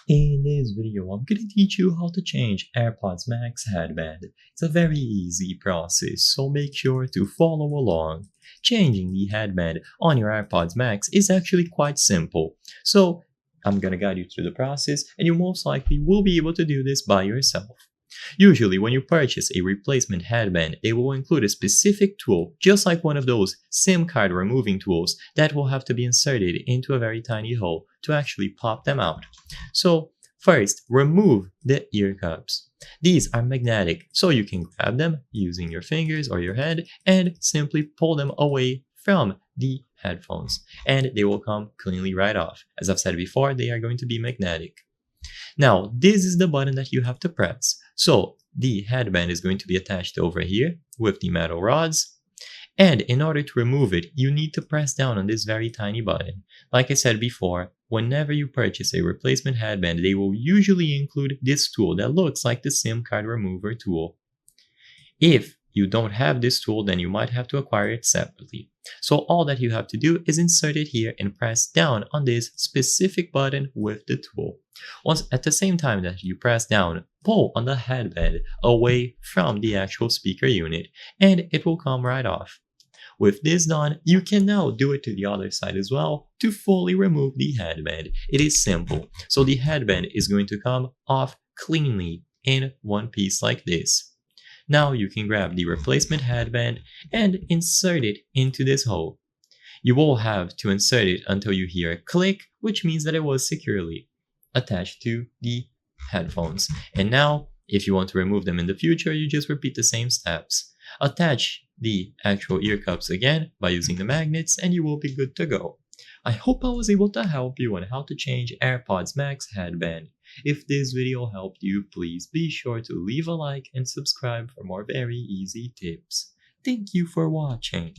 In this video, I'm going to teach you how to change AirPods Max headband. It's a very easy process, so make sure to follow along. Changing the headband on your AirPods Max is actually quite simple. So I'm going to guide you through the process, and you most likely will be able to do this by yourself. Usually, when you purchase a replacement headband, they will include a specific tool, just like one of those SIM card removing tools that will have to be inserted into a very tiny hole to actually pop them out. So, first, remove the ear cups. These are magnetic, so you can grab them using your fingers or your hand and simply pull them away from the headphones, and they will come cleanly right off. As I've said before, they are going to be magnetic. Now, this is the button that you have to press. So the headband is going to be attached over here with the metal rods. And in order to remove it, you need to press down on this very tiny button. Like I said before, whenever you purchase a replacement headband, they will usually include this tool that looks like the SIM card remover tool. If you don't have this tool, then you might have to acquire it separately. So all that you have to do is insert it here and press down on this specific button with the tool. Once at the same time that you press down, pull on the headband away from the actual speaker unit and it will come right off. With this done, you can now do it to the other side as well to fully remove the headband. It is simple. So the headband is going to come off cleanly in one piece like this. Now you can grab the replacement headband and insert it into this hole. You will have to insert it until you hear a click, which means that it was securely attached to the headphones. And now, if you want to remove them in the future, you just repeat the same steps. Attach the actual ear cups again by using the magnets and you will be good to go. I hope I was able to help you on how to change AirPods Max headband. If this video helped you, please be sure to leave a like and subscribe for more very easy tips. Thank you for watching.